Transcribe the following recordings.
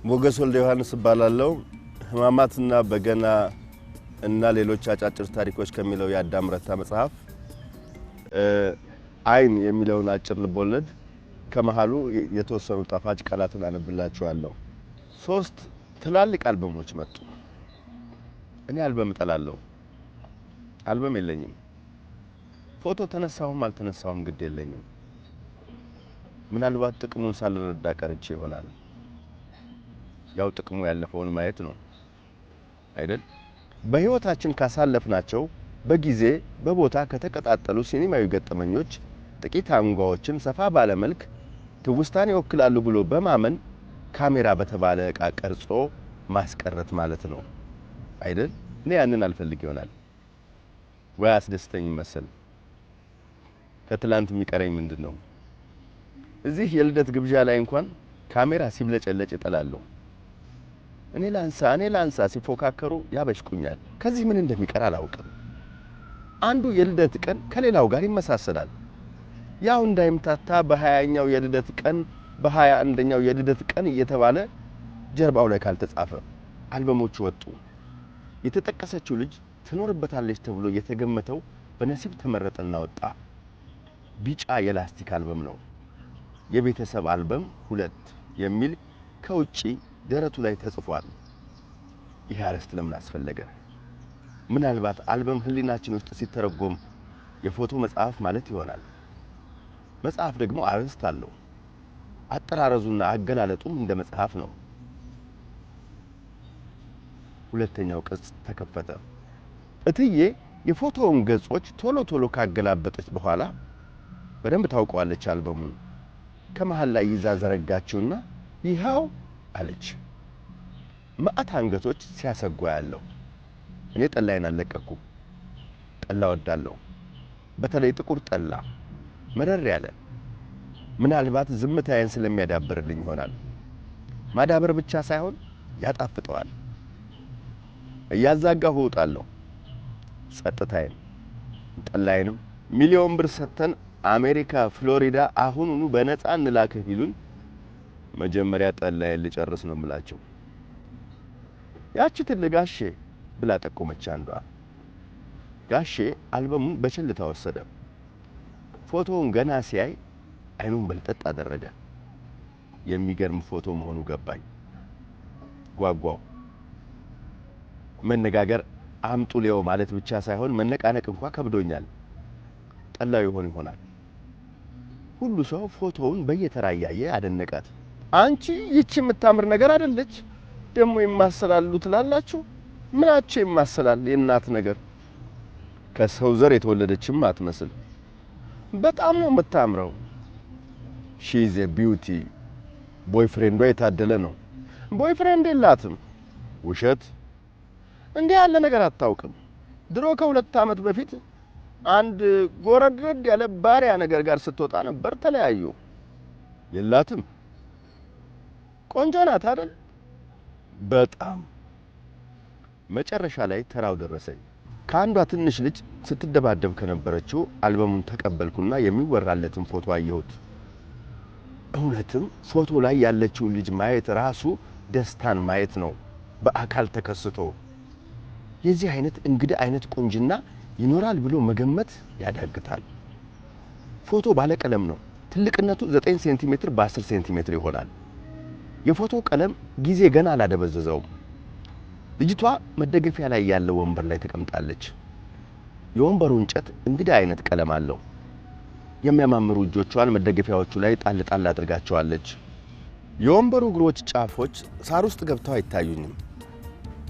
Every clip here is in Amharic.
ሞገስ ወልደ ዮሐንስ እባላለሁ። ህማማትና በገና እና ሌሎች አጫጭር ታሪኮች ከሚለው የአዳም ረታ መጽሐፍ አይን የሚለውን አጭር ልቦለድ ከመሃሉ የተወሰኑ ጣፋጭ ቃላትን አነብላችኋለሁ። 3 ትላልቅ አልበሞች መጡ። እኔ አልበም እጠላለሁ። አልበም የለኝም። ፎቶ ተነሳሁም አልተነሳሁም ግድ የለኝም። ምናልባት ጥቅሙን ሳልረዳ ቀርቼ ይሆናል። ያው ጥቅሙ ያለፈውን ማየት ነው አይደል? በህይወታችን ካሳለፍናቸው በጊዜ በቦታ ከተቀጣጠሉ ሲኒማዊ ገጠመኞች ጥቂት አንጓዎችን ሰፋ ባለ መልክ ትውስታን ይወክላሉ ብሎ በማመን ካሜራ በተባለ ዕቃ ቀርጾ ማስቀረት ማለት ነው አይደል? እኔ ያንን አልፈልግ ይሆናል ወይ አስደስተኝ መሰል። ከትላንት የሚቀረኝ ምንድነው? እዚህ የልደት ግብዣ ላይ እንኳን ካሜራ ሲብለጨለጭ እጠላለሁ። እኔ ላንሳ ሲፎካከሩ ያበሽቁኛል። ከዚህ ምን እንደሚቀር አላውቅም። አንዱ የልደት ቀን ከሌላው ጋር ይመሳሰላል። ያው እንዳይምታታ በ20ኛው የልደት ቀን በ21ኛው የልደት ቀን እየተባለ ጀርባው ላይ ካልተጻፈ አልበሞቹ ወጡ። የተጠቀሰችው ልጅ ትኖርበታለች ተብሎ የተገመተው በነሲብ ተመረጠና ወጣ። ቢጫ የላስቲክ አልበም ነው። የቤተሰብ አልበም 2 የሚል ከውጪ ደረቱ ላይ ተጽፏል። ይህ አርዕስት ለምን አስፈለገ? ምናልባት አልበም ህሊናችን ውስጥ ሲተረጎም የፎቶ መጽሐፍ ማለት ይሆናል። መጽሐፍ ደግሞ አርዕስት አለው። አጠራረዙና አገላለጡም እንደ መጽሐፍ ነው። ሁለተኛው ቅጽ ተከፈተ። እትዬ የፎቶውን ገጾች ቶሎ ካገላበጠች በኋላ በደንብ ታውቀዋለች አልበሙን። ከመሃል ላይ ይዛ ዘረጋችውና ይሃው አለች። ማአት አንገቶች ሲያሰጓ ያለው። እኔ ጠላይን አልለቀኩም። ጠላ ወዳለሁ። በተለይ ጥቁር ጠላ መረር ያለ። ምናልባት ዝምታዬን ስለሚያዳብርልኝ ይሆናል። ማዳበር ብቻ ሳይሆን ያጣፍጠዋል። እያዛጋሁ እወጣለሁ። ጸጥታዬን ጠላይንም ሚሊዮን ብር ሰጥተን አሜሪካ ፍሎሪዳ አሁኑኑ በነፃ እንላክህ ቢሉን መጀመሪያ ጠላዬን ልጨርስ ነው የምላቸው። ያቺ ትልቅ ጋሼ ብላ ጠቆመች አንዷ። ጋሼ አልበሙን በቸልታ ወሰደ። ፎቶውን ገና ሲያይ አይኑን በልጠጥ አደረገ። የሚገርም ፎቶ መሆኑ ገባኝ። ጓጓው። መነጋገር አምጡ ሊያው ማለት ብቻ ሳይሆን መነቃነቅ እንኳን ከብዶኛል። ጠላው ይሆናል። ሁሉ ሰው ፎቶውን በየተራ ያየ አደነቃት። አንቺ ይቺ የምታምር ነገር አይደለች ደሞ ይማሰላሉ ትላላችሁ? ምናቸው ይማሰላል? የእናት ነገር ከሰው ዘር የተወለደችም አትመስል። በጣም ነው የምታምረው። ሺ ኢዝ ኤ ቢዩቲ። ቦይፍሬንዷ የታደለ ነው። ቦይፍሬንድ የላትም። ውሸት። እንዲህ ያለ ነገር አታውቅም። ድሮ ከ2 ዓመት በፊት አንድ ጎረድረድ ያለ ባሪያ ነገር ጋር ስትወጣ ነበር ተለያዩ። የላትም። ቆንጆ ናት አይደል? በጣም። መጨረሻ ላይ ተራው ደረሰኝ። ከአንዷ ትንሽ ልጅ ስትደባደብ ከነበረችው አልበሙን ተቀበልኩና የሚወራለትን ፎቶ አየሁት። እውነትም ፎቶ ላይ ያለችው ልጅ ማየት ራሱ ደስታን ማየት ነው በአካል ተከስቶ። የዚህ አይነት እንግዳ አይነት ቁንጅና ይኖራል ብሎ መገመት ያዳግታል። ፎቶ ባለቀለም ነው። ትልቅነቱ 9 ሴንቲሜትር በ10 ሴንቲሜትር ይሆናል። የፎቶ ቀለም ጊዜ ገና አላደበዘዘውም። ልጅቷ መደገፊያ ላይ ያለው ወንበር ላይ ተቀምጣለች። የወንበሩ እንጨት እንግዳ አይነት ቀለም አለው። የሚያማምሩ እጆቿን መደገፊያዎቹ ላይ ጣል አድርጋቸዋለች። የወንበሩ እግሮች ጫፎች ሳር ውስጥ ገብተው አይታዩኝም።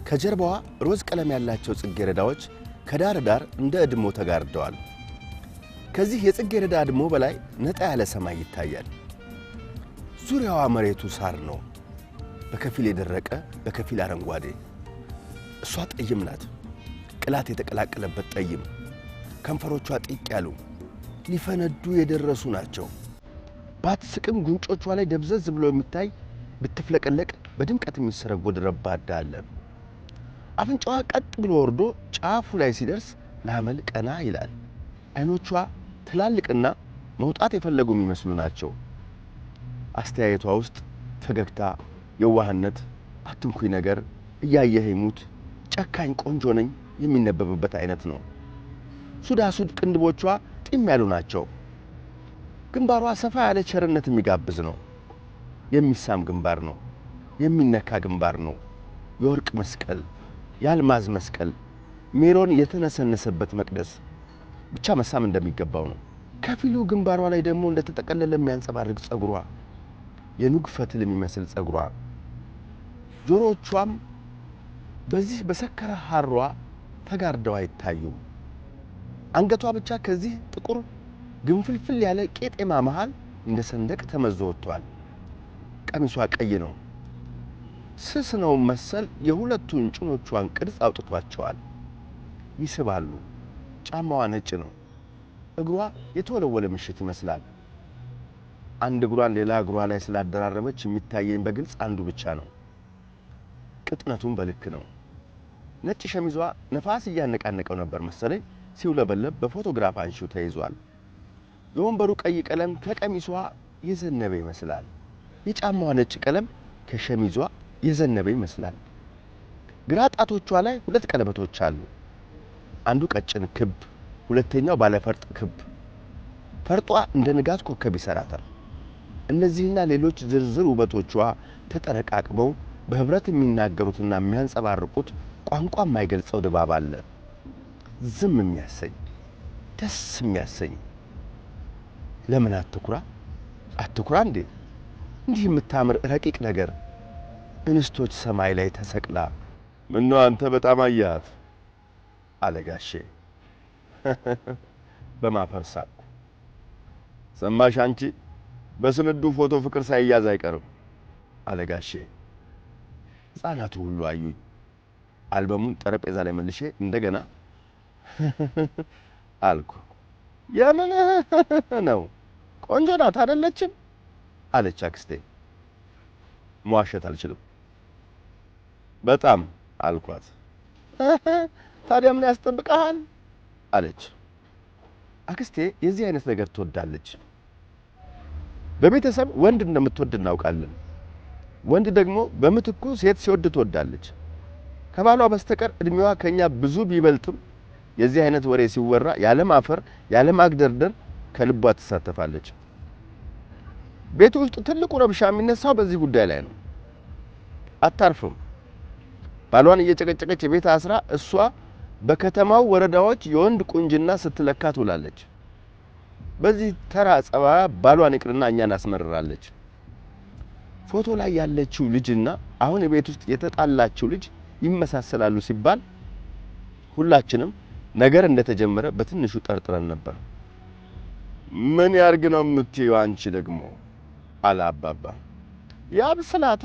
ከጀርባዋ ሮዝ ቀለም ያላቸው ጽጌረዳዎች ከዳር ዳር እንደ እድሞ ተጋርደዋል። ከዚህ የጽጌረዳ እድሞ በላይ ነጣ ያለ ሰማይ ይታያል። ዙሪያዋ መሬቱ ሳር ነው፣ በከፊል የደረቀ በከፊል አረንጓዴ። እሷ ጠይም ናት፣ ቅላት የተቀላቀለበት ጠይም። ከንፈሮቿ ጢቅ ያሉ ሊፈነዱ የደረሱ ናቸው። ባትስቅም ጉንጮቿ ላይ ደብዘዝ ብሎ የሚታይ ብትፍለቀለቅ በድምቀት የሚሰረጎድ ረባዳ አለ። አፍንጫዋ ቀጥ ብሎ ወርዶ ጫፉ ላይ ሲደርስ ላመል ቀና ይላል። አይኖቿ ትላልቅና መውጣት የፈለጉ የሚመስሉ ናቸው። አስተያየቷ ውስጥ ፈገግታ የዋህነት፣ አትንኩኝ ነገር፣ እያየህ ይሙት፣ ጨካኝ ቆንጆ ነኝ የሚነበብበት አይነት ነው። ሱዳሱድ ቅንድቦቿ ጢም ያሉ ናቸው። ግንባሯ ሰፋ ያለ ቸርነት የሚጋብዝ ነው። የሚሳም ግንባር ነው። የሚነካ ግንባር ነው። የወርቅ መስቀል፣ የአልማዝ መስቀል፣ ሜሮን የተነሰነሰበት መቅደስ ብቻ መሳም እንደሚገባው ነው። ከፊሉ ግንባሯ ላይ ደግሞ እንደተጠቀለለ የሚያንጸባርቅ ጸጉሯ፣ የኑግ ፈትል የሚመስል ጸጉሯ፣ ጆሮቿም በዚህ በሰከረ ሐሯ ተጋርደው አይታዩም። አንገቷ ብቻ ከዚህ ጥቁር ግንፍልፍል ያለ ቄጤማ መሃል እንደ ሰንደቅ ተመዞ ወጥቷል። ቀሚሷ ቀይ ነው። ስስ ነው መሰል የሁለቱን ጭኖቿን ቅርጽ አውጥቷቸዋል። ይስባሉ። ጫማዋ ነጭ ነው። እግሯ የተወለወለ ምሽት ይመስላል። አንድ እግሯን ሌላ እግሯ ላይ ስላደራረበች የሚታየኝ በግልጽ አንዱ ብቻ ነው። ቅጥነቱም በልክ ነው። ነጭ ሸሚዟ ነፋስ እያነቃነቀው ነበር መሰለኝ ሲውለበለብ በፎቶግራፍ አንሺው ተይዟል። የወንበሩ ቀይ ቀለም ከቀሚሷ የዘነበ ይመስላል። የጫማዋ ነጭ ቀለም ከሸሚዟ የዘነበ ይመስላል። ግራ ጣቶቿ ላይ ሁለት ቀለበቶች አሉ። አንዱ ቀጭን ክብ፣ ሁለተኛው ባለፈርጥ ክብ። ፈርጧ እንደ ንጋት ኮከብ ይሰራታል። እነዚህና ሌሎች ዝርዝር ውበቶቿ ተጠረቃቅመው በህብረት የሚናገሩትና የሚያንጸባርቁት ቋንቋ የማይገልጸው ድባብ አለ። ዝም የሚያሰኝ፣ ደስ የሚያሰኝ። ለምን አትኩራ? አትኩራ እንዴ! እንዲህ የምታምር ረቂቅ ነገር እንስቶች ሰማይ ላይ ተሰቅላ ምነው አንተ በጣም አያት አለ ጋሼ። በማፈር ሳቅኩ። ሰማሽ አንቺ በስንዱ ፎቶ ፍቅር ሳይያዝ አይቀርም አለ ጋሼ። ሕፃናቱ ሁሉ አዩኝ። አልበሙን ጠረጴዛ ላይ መልሼ እንደገና አልኩ። የምን ነው? ቆንጆ ናት አይደለችም? አለች አክስቴ። መዋሸት አልችልም። በጣም አልኳት። ታዲያ ምን ያስጠብቅሃል? አለች። አክስቴ የዚህ አይነት ነገር ትወዳለች። በቤተሰብ ወንድ እንደምትወድ እናውቃለን። ወንድ ደግሞ በምትኩ ሴት ሲወድ ትወዳለች። ከባሏ በስተቀር እድሜዋ ከኛ ብዙ ቢበልጥም የዚህ አይነት ወሬ ሲወራ ያለ ማፈር ያለ ማግደርደር ከልቧ ትሳተፋለች። ቤቱ ውስጥ ትልቁ ረብሻ የሚነሳው በዚህ ጉዳይ ላይ ነው። አታርፍም። ባሏን እየጨቀጨቀች የቤት አስራ እሷ በከተማው ወረዳዎች የወንድ ቁንጅና ስትለካ ትውላለች። በዚህ ተራ ጸባያ ባሏን ይቅርና እኛን አስመርራለች። ፎቶ ላይ ያለችው ልጅና አሁን ቤት ውስጥ የተጣላችው ልጅ ይመሳሰላሉ ሲባል ሁላችንም ነገር እንደተጀመረ በትንሹ ጠርጥረን ነበር። ምን ያርግ ነው የምትይው አንቺ ደግሞ? አለ አባባ። ያብስላታ።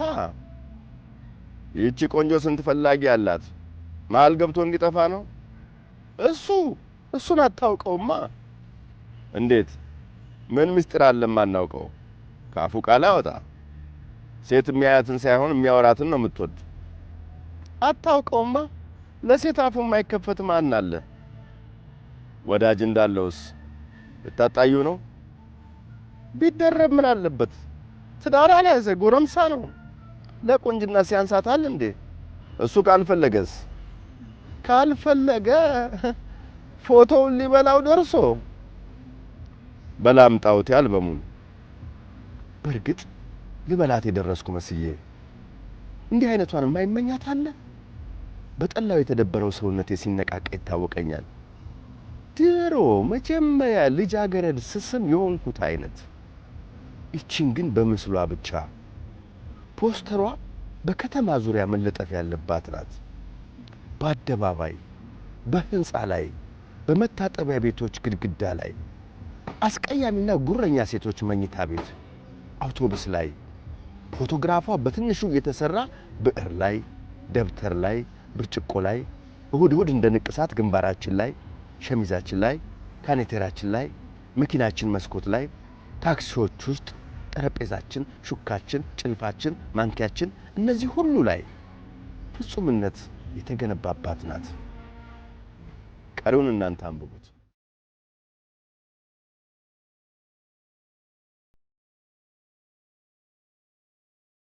ይህቺ ቆንጆ ስንት ፈላጊ አላት። መሀል ገብቶ እንዲጠፋ ነው። እሱን አታውቀውማ። እንዴት? ምን ምስጢር አለ ማናውቀው? ካፉ ቃል አወጣ። ሴት የሚያያትን ሳይሆን የሚያወራትን ነው የምትወድ። አታውቀውማ። ለሴት አፉ የማይከፈት ማን አለ? ወዳጅ እንዳለውስ ልታጣዩ ነው? ቢደረብ ምን አለበት? ትዳር ያልያዘ ጎረምሳ ነው። ለቁንጅና ሲያንሳታል እንዴ? እሱ ካልፈለገስ? ካልፈለገ ፎቶውን ሊበላው ደርሶ በላምጣውት አልበሙን። በርግጥ ልበላት የደረስኩ መስዬ እንዲህ አይነቷን የማይመኛት አለ? በጠላው የተደበረው ሰውነቴ ሲነቃቃ ይታወቀኛል። ድሮ መጀመሪያ ልጃገረድ ስስም የሆንኩት አይነት። ይቺን ግን በምስሏ ብቻ። ፖስተሯ በከተማ ዙሪያ መለጠፍ ያለባት ናት። በአደባባይ፣ በህንፃ ላይ፣ በመታጠቢያ ቤቶች ግድግዳ ላይ፣ አስቀያሚና ጉረኛ ሴቶች መኝታ ቤት፣ አውቶቡስ ላይ፣ ፎቶግራፏ በትንሹ የተሰራ ብዕር ላይ፣ ደብተር ላይ፣ ብርጭቆ ላይ፣ እሁድ እሁድ እንደ ንቅሳት ግንባራችን ላይ፣ ሸሚዛችን ላይ፣ ካኔቴራችን ላይ፣ መኪናችን መስኮት ላይ፣ ታክሲዎች ውስጥ፣ ጠረጴዛችን፣ ሹካችን፣ ጭልፋችን፣ ማንኪያችን፣ እነዚህ ሁሉ ላይ ፍጹምነት የተገነባባት ናት። ቀሪውን እናንተ አንብቡት።